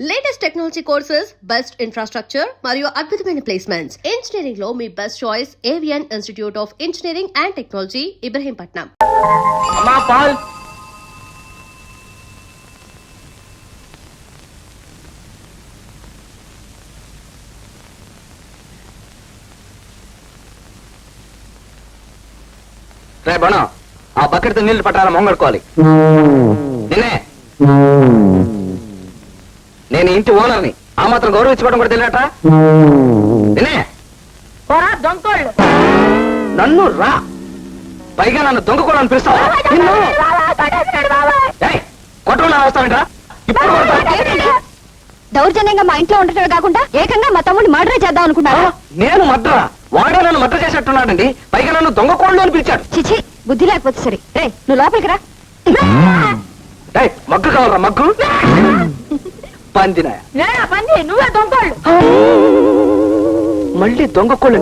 Latest technology courses, best infrastructure మరియు అద్భుతమైన placements. Engineering లో మీ best choice Avian institute of engineering and technology, Ibrahimpatnam. అమ్మా పాల్. రే బణం, ఆ బకెట్తో నీళ్లు పట్టాల మొంగడుకోవాలి. నిన్నే నేను ఇంటి ఓనర్ని, ఆ మాత్రం గౌరవించుకోవడం కూడా తెలియట. నిన్నే నన్ను రా, పైగా నన్ను దొంగ కూడా అనిపిస్తావా? కొట్టకుండా వస్తావేంట్రా? దౌర్జన్యంగా మా ఇంట్లో ఉండటమే కాకుండా ఏకంగా మా తమ్ముడిని మర్డర్ చేద్దాం అనుకున్నారా? నేను మర్డరా? వాడే నన్ను మర్డర్ చేసేట్టున్నాడండి. పైగా నన్ను దొంగ కోళ్ళు అని పిలిచాడు. చిచి, బుద్ధి లేకపోతే సరే. రే, నువ్వు లోపలికి రా. మగ్గు కావాలరా? మగ్గు పందిన నువ్వే దొంగోళ్ళు. మళ్ళీ దొంగ కోళ్ళు?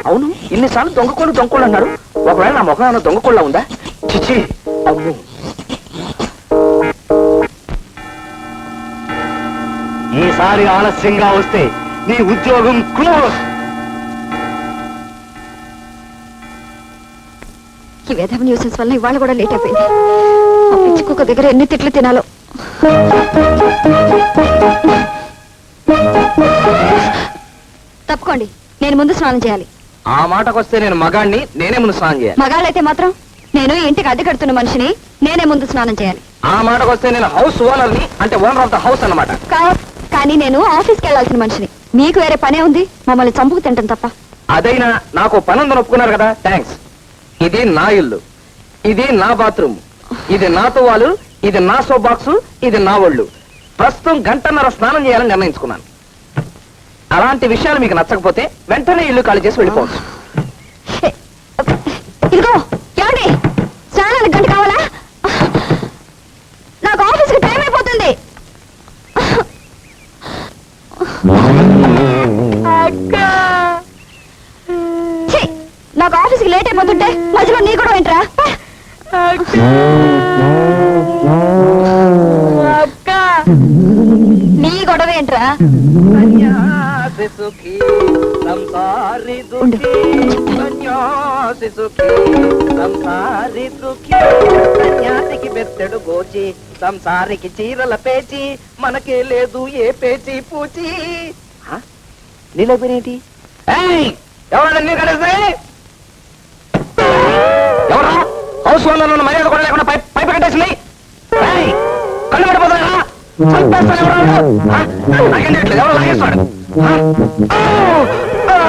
అవును, ఇన్నిసార్లు దొంగ కోళ్ళు అన్నారు. ఒకవేళ నా ముఖం ఏమైనా దొంగ కోళ్ళ ఉందా? చిచి, అమ్ము. ఈసారి ఆలస్యంగా వస్తే నీ ఉద్యోగం క్లోజ్. ఈ వేధవ న్యూసెన్స్ వల్ల ఇవాళ కూడా లేట్ అయిపోయింది. ఆ పిచ్చి కుక్క దగ్గర ఎన్ని తిట్లు తినాలో. తప్పుకోండి, నేను ముందు స్నానం చేయాలి. ఆ మాటకొస్తే నేను మగాణ్ణి, నేనే ముందు స్నానం చేయాలి. మగాళ్ళైతే మాత్రం నేను ఇంటికి అద్దె కడుతున్న మనిషిని, నేనే ముందు స్నానం చేయాలి. ఆ మాటకొస్తే నేను హౌస్ ఓనర్ని, అంటే ఓనర్ ఆఫ్ ద హౌస్ అన్నమాట. కానీ నేను ఆఫీస్కి వెళ్లాల్సిన మనిషిని. మీకు వేరే పనే ఉంది, మమ్మల్ని చంపుకు తింటాం తప్ప. అదైనా నాకు పని ఉందని ఒప్పుకున్నారు కదా, థ్యాంక్స్. ఇది నా ఇల్లు, ఇది నా బాత్రూమ్, ఇది నా తువ్వాలు, ఇది నా సోప్ బాక్స్, ఇది నా ఒళ్ళు. ప్రస్తుతం గంటన్నర స్నానం చేయాలని నిర్ణయించుకున్నాను. అలాంటి విషయాలు మీకు నచ్చకపోతే వెంటనే ఇల్లు ఖాళీ చేసి వెళ్ళిపోవచ్చు. ఇదిగో ఏమండి, స్నానానికి గంట కావాలా? నాకు ఆఫీస్కి టైం అయిపోతుంది. నాకు ఆఫీస్కి లేట్ అయిపోతుంటే మధ్యలో నీ కూడా ఏంట్రా? నీ గొడవ ఏంట్రా? సన్యాసికి బెత్తెడు గోచి, సంసారికి చీరల పేచి, మనకే లేదు ఏ పేచి పూచి. నీలో పేరేంటి? ఎవరా నీరు కట్టేస్తాయి? ఎవరా హౌస్ ఓనర్ మర్యాద కూడా లేకుండా పైపు కట్టేసినాయి? కళ్ళు పడిపోతాయా? చంపేస్తాను. ఎవరు ఎవరు లాగేస్తాడు?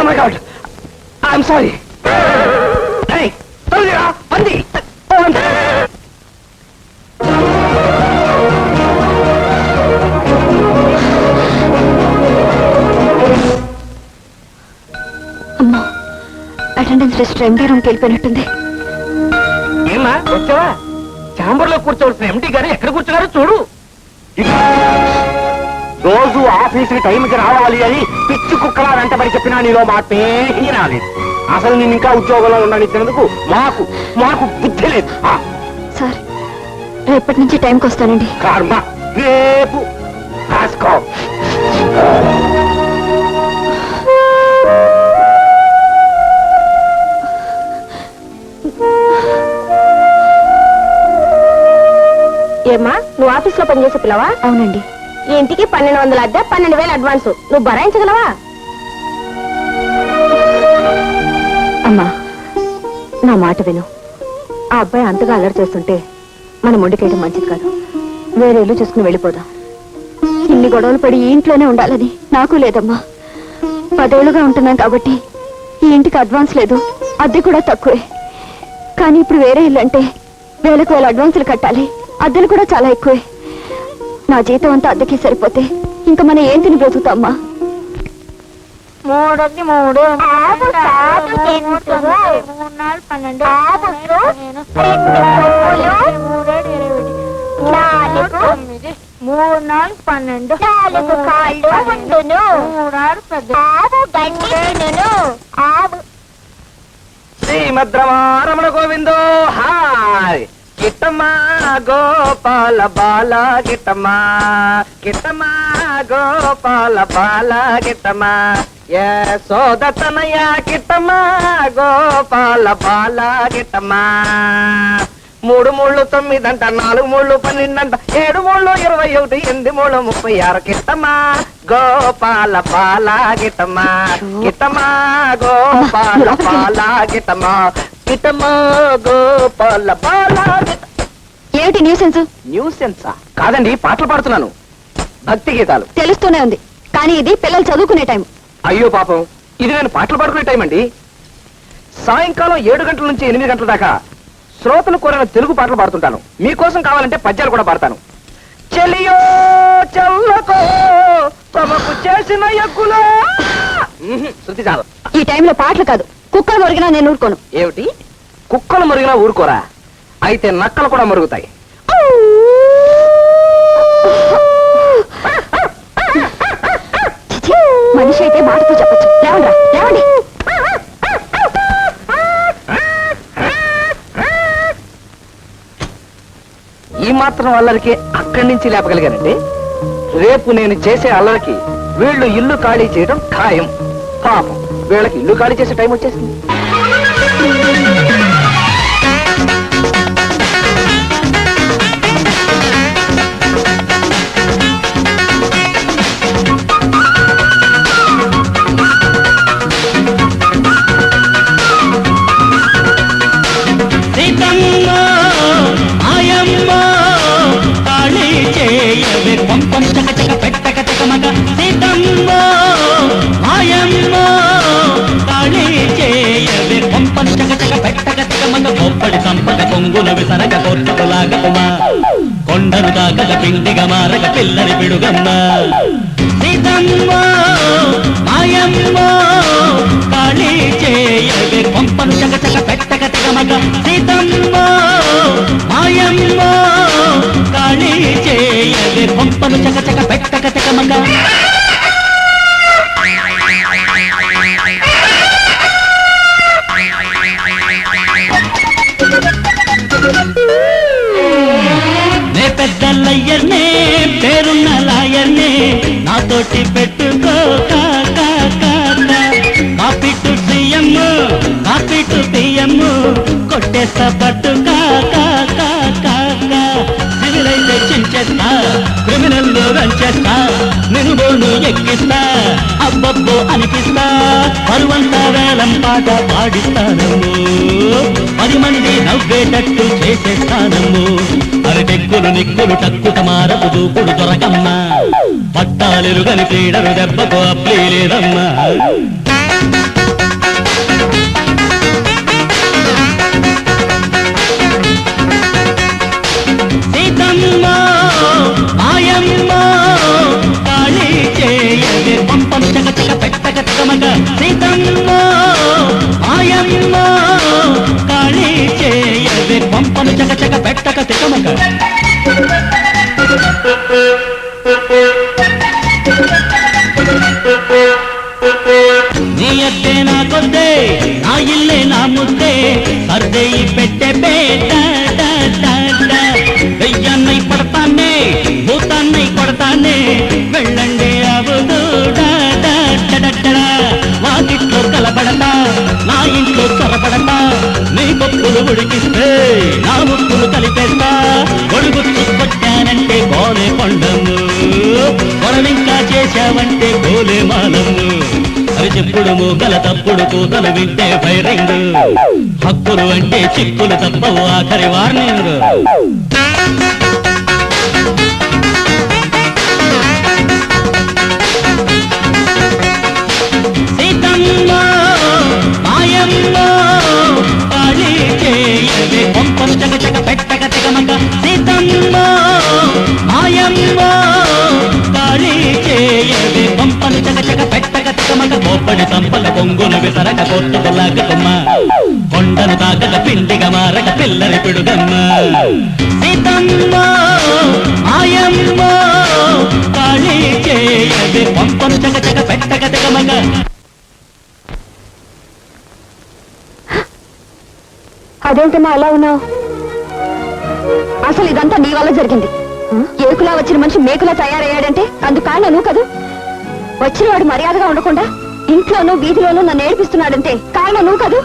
My god, I'm sorry. పంది అమ్మా, అటెండెన్స్ లిస్ట్ ఎంటీ రూమ్కి వెళ్ళిపోయినట్టుంది. ఏమా వచ్చావా? ఛాంబర్ లో కూర్చోవలసిన ఎంటీ గారు ఎక్కడ కూర్చున్నారో చూడు. రోజు ఆఫీసుకి టైంకి రావాలి అని పిచ్చి కుక్కలా వెంటబడి చెప్పినా నీలో మార్పే రాలేదు. అసలు నేను ఇంకా ఉద్యోగంలో ఉండనిచ్చినందుకు మాకు మాకు బుద్ధి లేదు. సార్, రేపటి నుంచి టైంకి వస్తానండి. కర్మ, రేపు రాసుకో. ఏమ్మా, నువ్వు ఆఫీస్ లో పనిచేసే పిల్లవా? అవునండి. ఈ ఇంటికి 1200 అద్దె, 12,000 అడ్వాన్స్. నువ్వు భరాయించగలవా? అమ్మా, నా మాట విను. ఆ అబ్బాయి అంతగా అల్లరి చేస్తుంటే మనం మొండికేయడం మంచిది కాదు. వేరే ఇల్లు చూసుకుని వెళ్ళిపోదాం. ఇన్ని గొడవలు పడి ఈ ఇంట్లోనే ఉండాలని నాకు లేదమ్మా. 10 ఏళ్లుగా ఉంటున్నాం కాబట్టి ఈ ఇంటికి అడ్వాన్స్ లేదు, అద్దె కూడా తక్కువే. కానీ ఇప్పుడు వేరే ఇల్లు అంటే వేలకు వేల అడ్వాన్సులు కట్టాలి, అద్దెలు కూడా చాలా ఎక్కువే. నా జీతం అంతా అద్దెకి సరిపోతే ఇంకా మనం ఏం తిని బ్రతుకుతామ్మా? 3 3 3 శ్రీమద్రమారమణ గోవిందో. హాయ్ గిట్టమ్మా గోపాల బాల గిట్టమ్మా గిట్టమ్మా గోపాల బాల గిట్టమ్మా సోదతనయ గిట్టమ్మా గోపాల బాల గిట్టమ్మా 3 3 9 అంట 4 3 12 అంట 7 3 21 8 3 36 గిట్టమ్మా గోపాల బాల గిట్టమ్మా గిట్టమ్మా గోపాల బాల గిట్టమ్మా గిట్టమ్మా గోపాల బాల ఏమిటి న్యూసెన్స్? న్యూసెన్సా? కాదండి, పాటలు పాడుతున్నాను, భక్తి గీతాలు. తెలుస్తూనే ఉంది, కానీ ఇది పిల్లలు చదువుకునే టైం. అయ్యో పాపం, ఇది నేను పాటలు పాడుకునే టైం అండి. సాయంకాలం 7 గంటల నుంచి 8 గంటల దాకా శ్రోతలు కోరిన తెలుగు పాటలు పాడుతుంటాను. మీకోసం కావాలంటే పద్యాలు కూడా పాడతాను. చెలియో చల్లకో తమకు చేసిన యగ్గులో. శృతి చాలు. ఈ టైంలో పాటలు కాదు, కుక్కలు మురిగినా నేను ఊరుకోను. ఏమిటి, కుక్కలు మురిగినా ఊరుకోరా? అయితే నక్కలు కూడా మురుగుతాయి. మనిషి అయితే మాటతో చెప్పచ్చు. లేవండి, లేవండి. ఈ మాత్రం అల్లరికి అక్కడి నుంచి లేపగలిగానండి. రేపు నేను చేసే అల్లరికి వీళ్ళు ఇల్లు ఖాళీ చేయడం ఖాయం. పాపం, వీళ్ళకి ఇల్లు ఖాళీ చేసే టైం వచ్చేసింది. కొండను దాకల పిండిగా మారక పిల్లని పిడుగమ్మ సీతమ్మ మాయమ్మ కాళీ చేయవే కొంపను చకచక పెట్టక తెగమగ సీతమ్మ మాయమ్మ కాళీ చేయవే కొంపను చకచక పెట్టక తెగమగ. నే పెద్దలయ్యర్నే పేరున్న లాయర్నే నాతోటి పెట్టుకో copy to CM copy to PM కొట్టేస్తా పట్టు సివిల్ అయితే చించేస్తా, క్రిమినల్ రంచేస్తా, నేను బోను ఎక్కిస్తా, అబ్బబ్బో అనిపిస్తా, పరువంతా వేలం పాట పాడిస్తానము, 10 మంది నవ్వేటట్టు చేసేస్తానము. అరటెక్కులు నిక్కులు టక్కుట మారపు దూకుడు దొరకమ్మ, పట్టాలెరుగని క్రీడలు దెబ్బకు అప్లీ లేదమ్మా. సీతమ్మ మాయమ్మ కాళీ చేయవే పంపం చకచక పెట్టక తెగమగ సీతమ్మ మాయమ్మ కాళీ చేయవే పంపను చకచక పెట్టక తెగమగ. నీ అద్దే నా కొద్దే నా ఇల్లే నా ముద్దే సర్దేయి పెట్టే బేట వెయ్యన్నై పడతానే భూతాన్నై కొడతానే వెళ్ళండి అవుదు వాకిట్లో కలబడతా నా ఇంట్లో చొరబడతా నీ పప్పులు ఉడికిస్తే నా ముప్పులు కలిపేస్తా గొడుగుత్తు కొట్టానంటే గోలే కొండము కొరవింకా చేశావంటే గోలే మాలము అవి చెప్పుడు మూగల తప్పుడు కూతలు వింటే ఫైరింగ్ హక్కులు అంటే చిక్కులు తప్పవు ఆఖరి వార్నింగ్. సీతమ్మ మాయమ్మ కాళీ చేయవే పంపను చకచక పెట్టక తెగమగ సీతమ్మ మాయమ్మ కాళీ చేయవే పంపను చకచక పెట్టక తెగమగ. కోప్పడి సంపల పొంగులు విసరక కొట్టుకులాగమ్మ, కొండను తాకల పిండిగా మారక పిల్లని పిడుగమ్మ. సీతమ్మ మాయమ్మ కాళీ చేయవే పంపను చకచక పెట్టక తెగమగ. అదేంటమ్మా అలా ఉన్నావు? అసలు ఇదంతా నీ వల్ల జరిగింది. ఏకులా వచ్చిన మనిషి మేకులా తయారయ్యాడంటే అందుకు కారణం నువ్వు కదూ. వచ్చినవాడు మర్యాదగా ఉండకుండా ఇంట్లోనూ వీధిలోనూ నన్ను ఏడిపిస్తున్నాడంటే కారణం నువ్వు కదూ.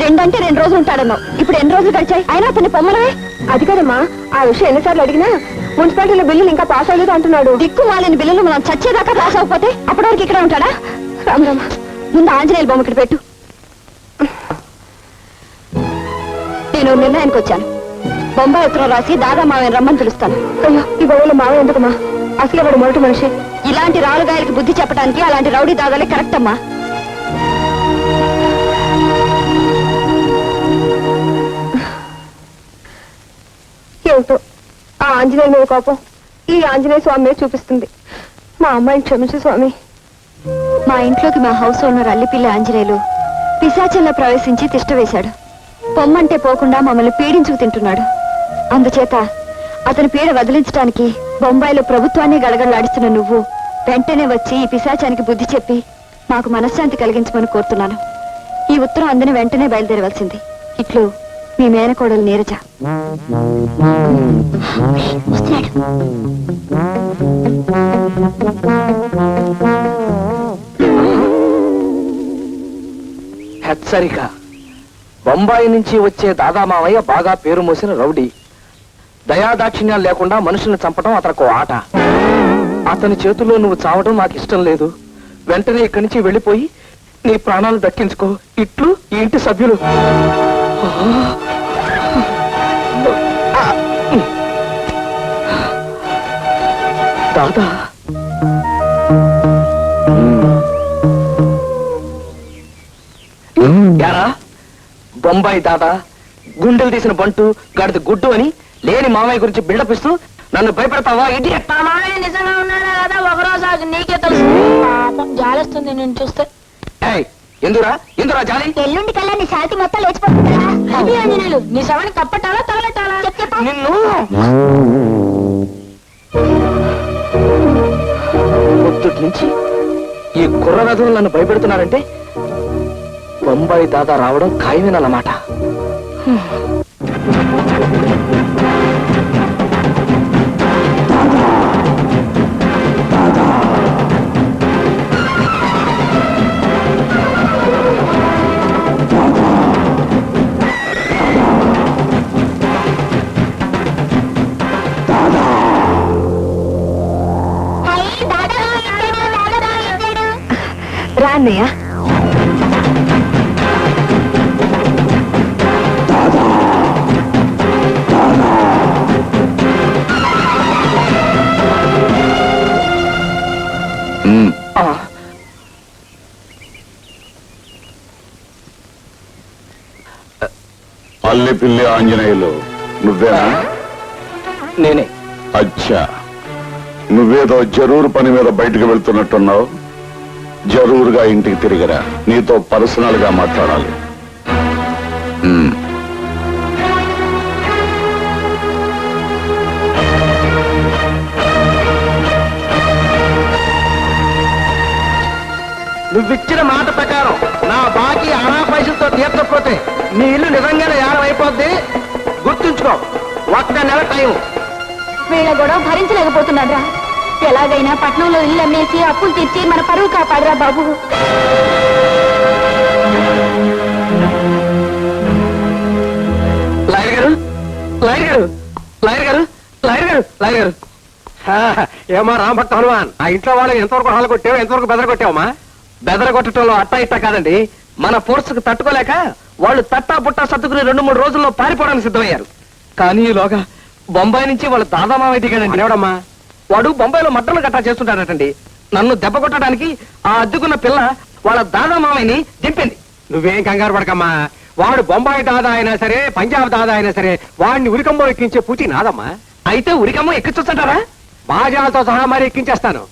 2 అంటే 2 రోజులు ఉంటాడన్నావు. ఇప్పుడు ఎన్ని రోజులు గడిచాయి? అయినా అతన్ని పొమ్మనవే. అది కదమ్మా, ఆ విషయం ఎన్నిసార్లు అడిగినా మున్సిపాలిటీలో బిల్లులు ఇంకా పాస్ అవ్వలేదు అంటున్నాడు. దిక్కు మాలిన బిల్లులు మనం చచ్చేదాకా పాస్ అవ్వకపోతే అప్పటి వరకు ఇక్కడ ఉంటాడా? రామరామ, ముందు ఆంజనేయుల బొమ్మ ఇక్కడ పెట్టు. నేను నిర్ణయానికి వచ్చాను. బొంబాయి ఉత్తరం రాసి దాదా మావయ్య రమ్మని పిలుస్తాను. అయ్యో, ఈ గొడవలో మావయ్య ఎందుకమ్మా? అసలు వాడు మొదటి మనిషి. ఇలాంటి రాలుగాయలకి బుద్ధి చెప్పడానికి అలాంటి రౌడీ దాదాలే కరెక్ట్ అమ్మా. ఏమిటో ఆ ఆంజనేయ మీద కోపం ఈ ఆంజనేయ స్వామి మీద చూపిస్తుంది. మా అమ్మాయిని క్షమించు స్వామి. మా ఇంట్లోకి మా హౌస్ ఓనర్ అల్లిపిల్లి ఆంజనేయులు పిశాచంలో ప్రవేశించి తిష్ట వేశాడు. పొమ్మంటే పోకుండా మమ్మల్ని పీడించుకు తింటున్నాడు. అందుచేత అతని పీడ వదిలించడానికి బొంబాయిలో ప్రభుత్వాన్ని గడగడలాడిస్తున్న నువ్వు వెంటనే వచ్చి ఈ పిశాచానికి బుద్ధి చెప్పి మాకు మనశ్శాంతి కలిగించమని కోరుతున్నాను. ఈ ఉత్తరం అందని వెంటనే బయలుదేరవలసింది. ఇట్లు మీ మేనకోడలు నీరజ. హెచ్చరిక. బొంబాయి నుంచి వచ్చే దాదా మావయ్య బాగా పేరు మోసిన రౌడీ. దయాదాక్షిణ్యాలు లేకుండా మనుషుల్ని చంపడం అతనికి ఆట. అతని చేతుల్లో నువ్వు చావడం నాకు ఇష్టం లేదు. వెంటనే ఇక్కడి నుంచి వెళ్ళిపోయి నీ ప్రాణాలు దక్కించుకో. ఇట్లు ఈ ఇంటి సభ్యులు. దాదా, యారా బొంబాయి దాదా, గుండెలు తీసిన బంటు, గడిది గుడ్డు అని లేని మామయ్య గురించి బిల్డప్ ఇస్తూ నన్ను భయపెడతావా? ఇడియట్. నిజంగా ఉన్నాడా కదా ఒకరోజు నీకే తెలుసు. పాపం జాలేస్తుంది నేను చూస్తే. ఎందురా ఎందురా జాలి? ఎల్లుండి కల్లా నీ శాంతి మొత్తం లేచిపోతుందా? నీ శవాన్ని కప్పటాలా తగలటాలా? నిన్ను పొద్దుటి నుంచి ఈ కుర్ర రథులు నన్ను భయపెడుతున్నారంటే బొంబాయి దాదా రావడం ఖాయమేనన్నమాట. రా అన్నయ్య. అల్లిపిల్లి ఆంజనేయులు నువ్వేనా? నేనే. అచ్చా, నువ్వేదో జరూరు పని మీద బయటకు వెళ్తున్నట్టున్నావు. జరూరుగా ఇంటికి తిరిగిరా, నీతో పర్సనల్ గా మాట్లాడాలి. నువ్విచ్చిన మాట ప్రకారం నా బాకీ అనా పైసలతో తీర్చకపోతే నీ ఇల్లు నిజంగానే యానం అయిపోద్ది. గుర్తుంచుకో, 1 నెల టైం. వీళ్ళ గొడవ భరించలేకపోతున్నాడు రా. ఎలాగైనా పట్నంలో ఇల్లు అమ్మేసి అప్పులు తీర్చి మన పరువు కాపాడరా బాబు. లాయర్ గారు, లాయర్ గారు, లాయర్ గారు, లాయర్ గారు, లాయర్ గారు. ఏమా రామభక్త హనుమాన్, ఆ ఇంట్లో వాళ్ళు ఎంతవరకు హాలు కొట్టావు, ఎంతవరకు బెదర కొట్టావమ్మా? బెదర కొట్టడంలో అట్టా ఇట్టా కాదండి, మన ఫోర్స్ కు తట్టుకోలేక వాళ్ళు తట్టా పుట్టా సర్దుకుని 2-3 రోజుల్లో పారిపోవడానికి సిద్ధమయ్యారు. కానీ ఈలోగా బొంబాయి నుంచి వాళ్ళ దాదామావయ్య దిగాడండి. ఎవడమ్మా వాడు? బొంబాయిలో మట్టలు గట్టా చేస్తుంటాడటండి. నన్ను దెబ్బ కొట్టడానికి ఆ అద్దుకున్న పిల్ల వాళ్ళ దాదామావయ్యని దింపింది. నువ్వేం కంగారు పడకమ్మా. వాడు బొంబాయి దాదా అయినా సరే, పంజాబ్ దాదా అయినా సరే, వాడిని ఉరికంబో ఎక్కించే పూచి నాదమ్మా. అయితే ఉరికమ్మ ఎక్కించొచ్చారా? బాజాలతో సహా మరి ఎక్కించేస్తాను.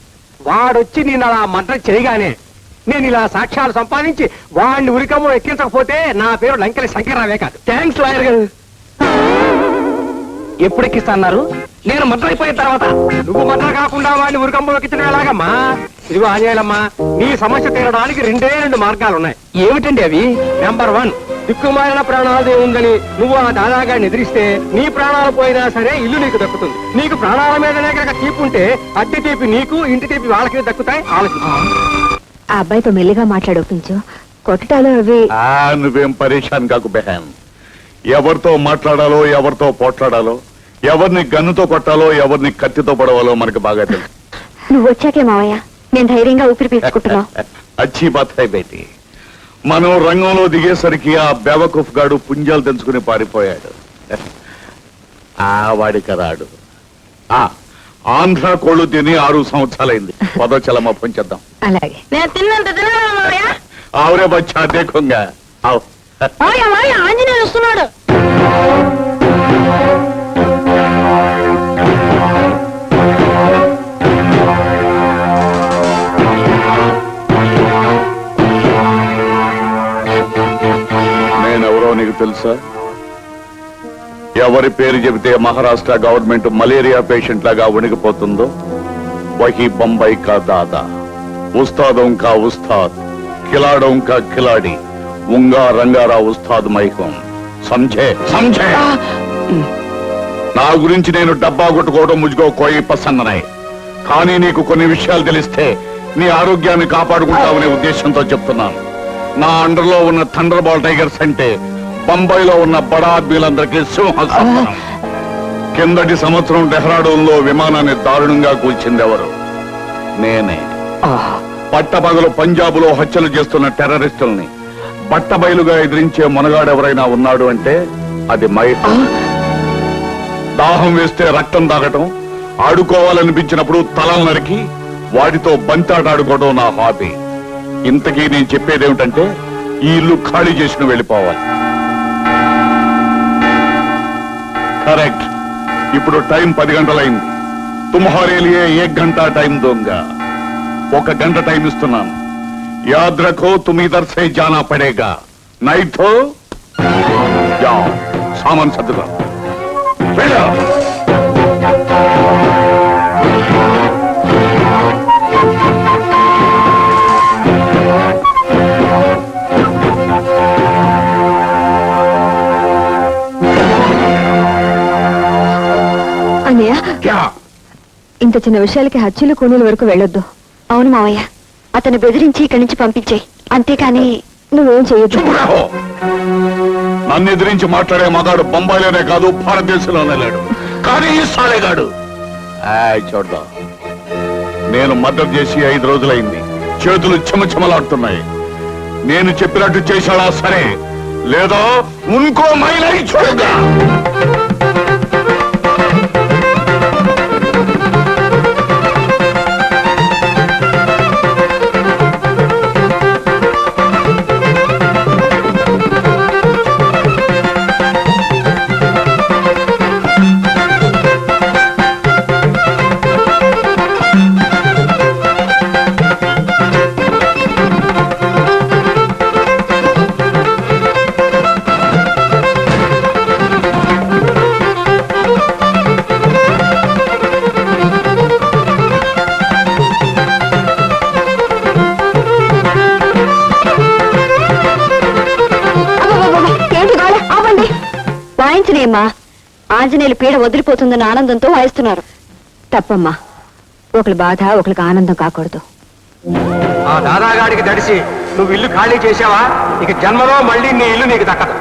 వాడొచ్చి నేను అలా మంత్రం చేయగానే నేను ఇలా సాక్ష్యాలు సంపాదించి వాడిని ఉరికమ్మో ఎక్కించకపోతే నా పేరు లంకెల శంకర్రావే కాదు. థ్యాంక్స్ లాయర్ గారు. ఎప్పుడు ఎక్కిస్తాన్నారు? నేను మర్డర్ అయిపోయిన తర్వాత. నువ్వు మంత్రం కాకుండా వాడిని ఉరికమ్మో ఎక్కించడం ఎలాగమ్మా? ఇదిగో ఆంజనేయులమ్మా, నీ సమస్య తీరడానికి 2 మార్గాలు ఉన్నాయి. ఏమిటండి అవి? నెంబర్ 1, దిక్కుమాలిన ప్రాణాలదే ఉందని నువ్వు ఆ దాదాగాడిని ఎదిరిస్తే నీ ప్రాణాలు పోయినా సరే ఇల్లు నీకు దక్కుతుంది. నీకు ప్రాణాల మీదనే కనుక తీపి ఉంటే అద్దె తీపి నీకు, ఇంటి తీపి వాళ్ళకి దక్కుతాయి. ఆలోచించు. ఆ అబ్బాయితో మెల్లిగా మాట్లాడొప్పించు. కొట్టటాలు అవి నువ్వేం పరేషాన్ కాకు బెహాన్. ఎవరితో మాట్లాడాలో, ఎవరితో పోట్లాడాలో, ఎవరిని గన్నుతో కొట్టాలో, ఎవరిని కత్తితో పడవాలో మనకు బాగా తెలుసు. నువ్వు వచ్చాకే మావయ్య నేను ధైర్యంగా ఊపిరి పీల్చుకుంటున్నావు. అచ్చి బాత్ హై బేటీ. మనం రంగంలో దిగేసరికి ఆ బెవకుఫ్ గాడు పుంజాలు తెంచుకుని పారిపోయాడు. వాడికి రాడు. ఆంధ్ర కోళ్ళు తిని 6 సంవత్సరాలైంది. పదోచలమ్మ పొంచేద్దాం. అలాగే నేను తిన్నంత తిన్నాను మావయ్య. ఆవురే బచ్చా దేఖంగా. మావయ్య మావయ్య ఆంజనేయులు వస్తున్నాడు. నేనెవరో నీకు తెలుసా? ఎవరి పేరు చెబితే మహారాష్ట్ర గవర్నమెంట్ మలేరియా పేషెంట్ లాగా వణికిపోతుందో వహీ బొంబాయి కా దాదా, ఉస్తాదం కా ఉస్తాద్, ఖిలాడం కా ఖిలాడి, ఉంగా రంగారా ఉస్తాద్ మైకం. సంజే సంజే. నా గురించి నేను డబ్బా కొట్టుకోవడం ముజుగో కోయి పసన్ననాయి. కానీ నీకు కొన్ని విషయాలు తెలిస్తే నీ ఆరోగ్యాన్ని కాపాడుకుంటావనే ఉద్దేశంతో చెప్తున్నాను. నా అండర్లో ఉన్న థండర్ బాల్ టైగర్స్ అంటే బొంబాయిలో ఉన్న బడా ఆద్మీలందరికీ సింహాసనం. కిందటి సంవత్సరం డెహ్రాడూన్లో విమానాన్ని దారుణంగా కూల్చిందెవరు? నేనే. పట్టపగలు పంజాబులో హత్యలు చేస్తున్న టెర్రరిస్టుల్ని బట్టబయలుగా ఎదిరించే మొనగాడెవరైనా ఉన్నాడు అంటే అది మైకం. దాహం వేస్తే రక్తం తాగటం, ఆడుకోవాలనిపించినప్పుడు తలలు నరికి వాటితో బంతాట ఆడుకోవడం నా హాబీ. ఇంతకీ నేను చెప్పేదేమిటంటే ఈ ఇల్లు ఖాళీ చేసి నువ్వు వెళ్ళిపోవాలి. కరెక్ట్. ఇప్పుడు టైం 10 గంటలైంది. తుమ్హారే లియే 1 గంట టైం దోంగా. 1 గంట టైం ఇస్తున్నాను. యాద్ రఖో తుమ్ ఇధర్ సే జానా పడేగా. నైట్ తో జాओ, సామాన్ సర్దుగా వెళ్ళు. అన్నయ్య క్యా? ఇంత చిన్న విషయాలకి హత్యలు కూలీల వరకు వెళ్ళొద్దు. అవును మావయ్య, అతను బెదిరించి ఇక్కడి నుంచి పంపించేయి. అంతేకాని నువ్వేం చేయొద్దు. చూడరాహో. నన్ను ఎదిరించి మాట్లాడే మగాడు బొంబాయిలోనే కాదు భారతదేశంలోనే లేడు. కానీ ఈ సాలేగాడు చూడ్డా. నేను మద్దతు చేసి 5 రోజులైంది. చేతులు చెమచెమలాడుతున్నాయి. నేను చెప్పినట్టు చేశాడా సరే, లేదా ఇంకో మైలై చూడగా. వాయించలేమ్మా. ఆంజనేయులు పీడ వదిలిపోతుందన్న ఆనందంతో వాయిస్తున్నారు. తప్పమ్మా. ఒకరి బాధ ఒకరికి ఆనందం కాకూడదు. ఆ దాదాగాడికి దడిసి నువ్వు ఇల్లు ఖాళీ చేసావా, ఇక జన్మలో మళ్ళీ నీ ఇల్లు నీకు దక్కదు.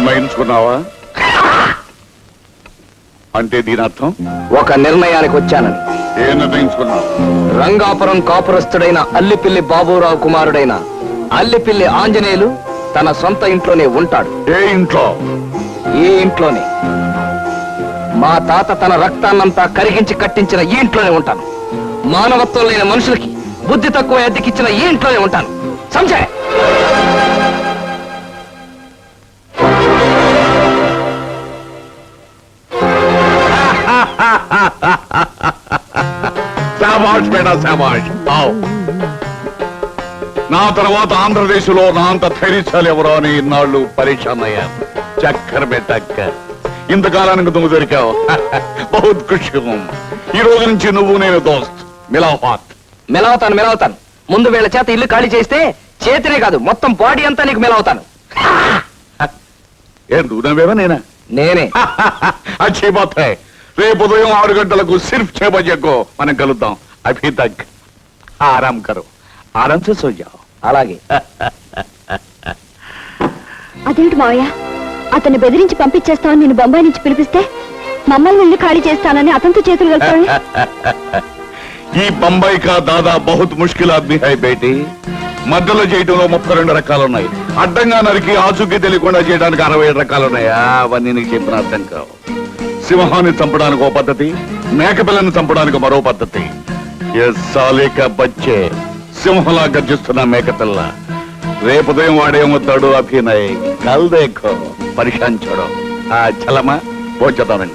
నిర్ణయించుకున్నావా? అంటే దీని అర్థం? ఒక నిర్ణయానికి వచ్చానని. ఏం నిర్ణయించుకున్నావు? రంగాపురం కాపురస్తుడైన అల్లిపిల్లి బాబురావు కుమారుడైన అల్లిపిల్లి ఆంజనేయులు తన సొంత ఇంట్లోనే ఉంటాడు. ఏ ఇంట్లో? ఈ ఇంట్లోనే. మా తాత తన రక్తాన్నంతా కరిగించి కట్టించిన ఈ ఇంట్లోనే ఉంటాను. మానవత్వం లేని మనుషులకి బుద్ధి తక్కువ అద్దెకిచ్చిన ఈ ఇంట్లోనే ఉంటాను. సంజయ్, శాబాష్ బేటా శాబాష్. ఆవ్. నా తర్వాత ఆంధ్రదేశ్లో నా అంత ధైర్యశాలి ఎవరో అని ఇన్నాళ్ళు పరీక్షాన్ అయ్యాను. చక్కర్ బెట్టక్కర్, ఇంతకాలానికి నువ్వు దొరికావు. బహుత్ ఖుషి. ఈ రోజు నుంచి నువ్వు నేను దోస్త్. మిలావాత్. మెలవుతాను. ముందు వీళ్ళ చేత ఇల్లు ఖాళీ చేస్తే చేతినే కాదు మొత్తం బాడీ అంతా నీకు మెలవుతాను. ఏం నువ్వు నవ్వేవా నేనా? నేనే. అచ్చీ బాత్ హై. రేపు ఉదయం 6 గంటలకు సిర్ఫ్ 6 బజేకో మనం కలుద్దాం. అభి తక్ ఆరాం కరో, ఆరాం సే సో జాओ. అలాగే. అదేమిటి మావయ్య, అతన్ని బెదిరించి పంపించేస్తామని నేను బొంబాయి నుంచి పిలిపిస్తే మమ్మల్ని ఇల్లు ఖాళీ చేస్తానని అతనితో చేతులు కలుపుతాయి. ఈ బొంబాయి కా దాదా బహుత్ ముష్కిల్ ఆద్మీ హై బేటీ. మధ్యలో చేయటంలో 32 రకాలున్నాయి. అడ్డంగా నరికి ఆచూకీ తెలియకుండా చేయడానికి 67 రకాలున్నాయి. అవన్నీ నీకు చెప్పిన అర్థం కావు. సింహాన్ని చంపడానికి ఒక పద్ధతి, మేకపిల్లని చంపడానికి మరో పద్ధతి. ఏ సాలేక బచ్చే, సింహంలా గర్జిస్తున్న మేకపిల్ల. రేపు ఉదయం వాడేమవుతాడు? అభినయ్ కల్ దేఖో పరిశాన్ చూడో. చలమా పోచేద్దామండి.